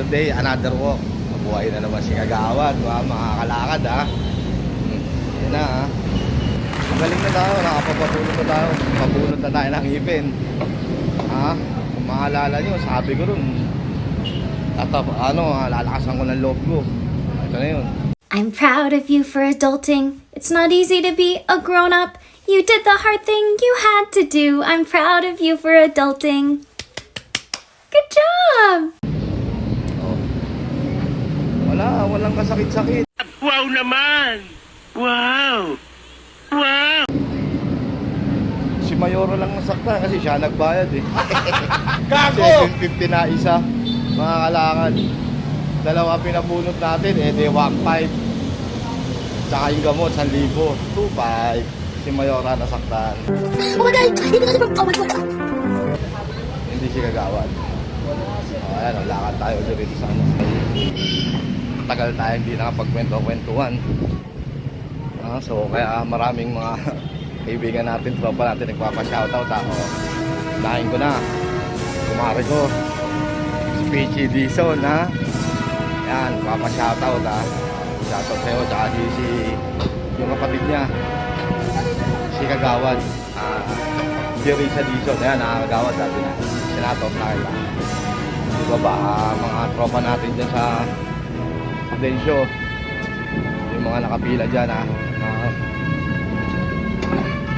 day, another walk. Mabuhay na naman si Kagawad, mga kalakad ha. Yan na ha. Magaling na tayo, nakapapatulog na tayo. Mabunod na tayo ng ipin. Ha? Kung maalala nyo, sabi ko rin, lalakasan ko ng loob ko. Ito na yun. I'm proud of you for adulting. It's not easy to be a grown-up. You did the hard thing you had to do. I'm proud of you for adulting. Good job! Oh. Walang kasakit-sakit. Wow naman! Wow! Wow! Si Mayoro lang nasaktan kasi siya nagbayad eh. Gago! 750 na isa, mga kalakad. Dalawa pinabunot natin, di 1.5. Tsaka yung gamot, 1,000. 2.5. Si Mayora nasaktan. Oh my God! Oh my God! Hindi si Kagawad. Ayan, lakad tayo dito sa ano. Tagal tayo hindi nakapagkwento-kwentuhan. So kaya maraming mga kaibigan natin, tropa natin nagpapa-shoutout ako. Dahin ko na. Kumari ko. Si Peachy Dizon ha. Yan, papa-shoutout ha. Shoutout sa'yo, tsaka si yung kapatid niya. Si Kagawad. Jerisa Dizon. Yan, Kagawad dati na. Sinatot na kita. Diba ba, mga tropa natin dyan sa Densyo. Yung mga nakapila dyan ha.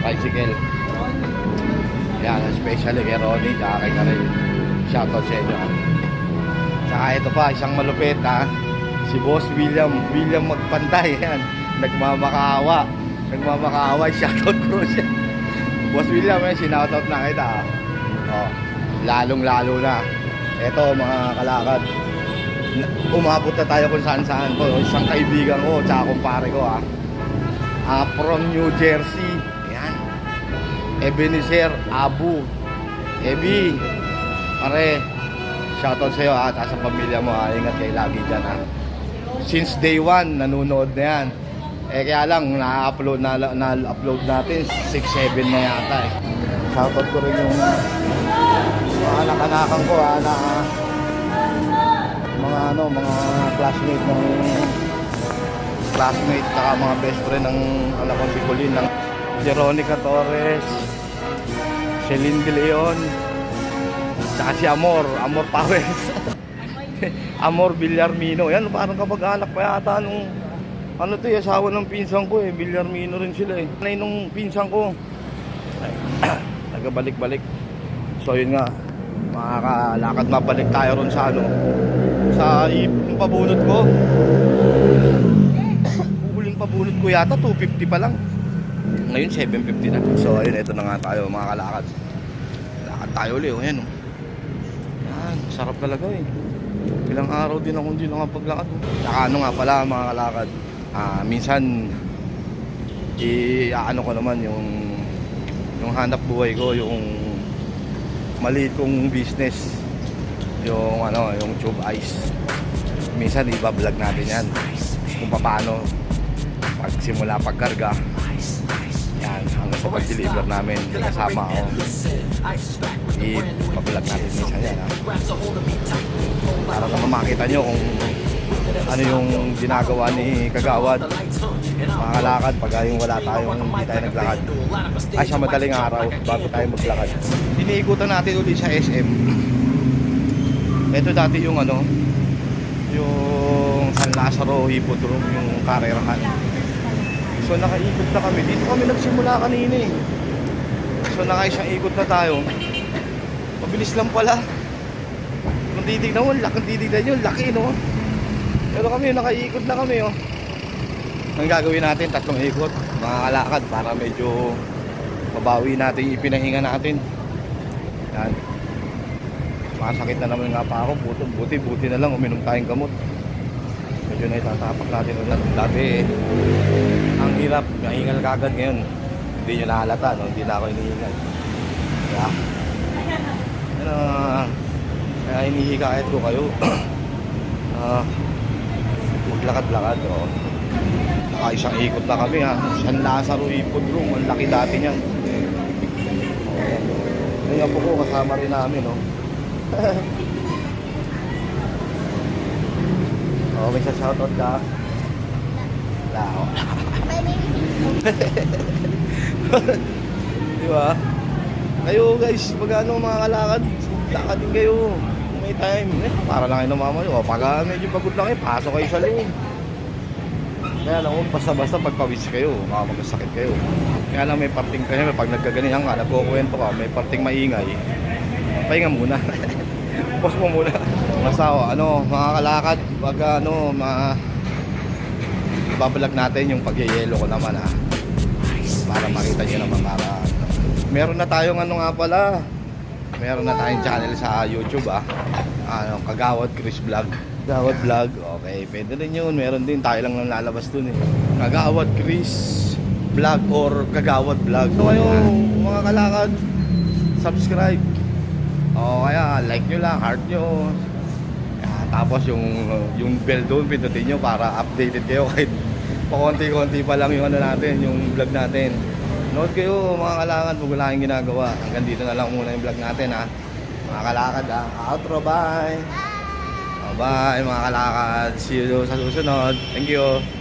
Bicycle. Yan, especially kay Ronnie tsaka kay Karel. Shoutout sa inyo. Tsaka ito pa, isang malupit ha. Si Boss William Magpantay. Yan, nagmamakaawa. Shoutout ko siya. Boss William, sinoutout na kita ha. Oh, lalong-lalo na. Ito mga kalakad, umabot na tayo kung saan-saan po. Isang kaibigan ko, tsaka kumpare ko from New Jersey. Yan, Ebenezer Abu. Ebi, pare, shoutout sa'yo at sa pamilya mo ingat kayo lagi dyan Since day 1 nanonood na yan. Kaya lang na-upload natin 6-7 na yata Shoutout ko rin yung mga anak-anakan ko na mga classmate saka mga best friend ng anak ko si Colin, ng Jeronica Torres, Celine De Leon, saka si Amor Powers. Amor Villarmino. Yan, parang kapag-anak pa yata nung asawa ng pinsan ko Villarmino rin sila nung pinsan ko nagabalik-balik. So yun nga, makakalakad, mabalik tayo ron sa sa yung pabunot ko. Huling pabunot ko yata 250 pa lang, ngayon 750 na. So ayun, ito na nga tayo mga kalakad. Lakad tayo ulit. Ayan yan, sarap talaga ilang araw din ako hindi nakapaglakad. Saka nga pala mga kalakad, minsan ko naman yung hanap buhay ko, yung maliit kong business, yung tube ice. Minsan iba-vlog natin yan kung paano pagsimula pagkarga yan hanggang sa pag-deliver namin. Kasama ako, iba-vlog natin minsan yan para naman makita nyo kung ano yung ginagawa ni Kagawad, mga kalakad, pag yung wala tayong hindi tayo naglakad sa madaling araw bago tayo maglakad. Iniikutan natin ulit sa SM. Ito dati yung yung San Lazaro Hippodrome, yung karerahan. So nakaikot na kami dito, kami nagsimula kanina So nakaisang ikot na tayo. Mabilis lang pala. Kung titignan mo, laki Pero kami, nakaikot na kami Ang gagawin natin, 3 ikot, mga kalakad, para medyo mabawi natin yung ipinahinga natin. Yan. Masakit na naman nga pa ako. Buti na lang uminom tayong gamot. Medyo na itatapak natin ulit. Dati ang hirap, nahingal kagad. Ngayon hindi nyo nahalata, hindi na ako hinihingal. Kaya hinihikayat ko kayo maglakad-lakad. Nakaisang ikot na kami San Lazaro Hippodrome, ang laki dati niyan. Kaya po ko kasama rin namin Oh, may shoutout ka. Wala ako. My name Di ba? Kayo guys, pag ano mga kalakad, lakad din kayo. Kung may time. Para lang kayo namamayo. O, pag medyo pagod lang kayo, pasok kayo sa loob. Kaya lang, basta-basta pagpawis kayo, baka magkasakit kayo. Kaya lang may parting kayo, pag nagkaganihan ka, nagkukwento ka, may parting maingay, pahinga muna. Pause mo muna. Basta ano, mga kalakad, pag ano, babalag natin yung pagyayelo ko naman para makita nyo naman meron na tayong ano nga pala, meron na tayong channel sa YouTube ano, Kagawad Chris Vlog. Kagawad Vlog, okay, pwede rin yun. Meron din, tayo lang nang lalabas dun Kagawad Chris Vlog or Kagawad Vlog. So kayo mga kalakad, subscribe. O kaya like nyo lang, heart nyo. Tapos yung bell doon, pindutin nyo para updated kayo kahit pakonti-konti pa lang yung ano natin, yung vlog natin. Nood kayo mga kalakad, pag wala kayong ginagawa. Hanggang dito na lang muna yung vlog natin mga kalakad outro, bye. Bye mga kalakad, see you sa susunod. Thank you.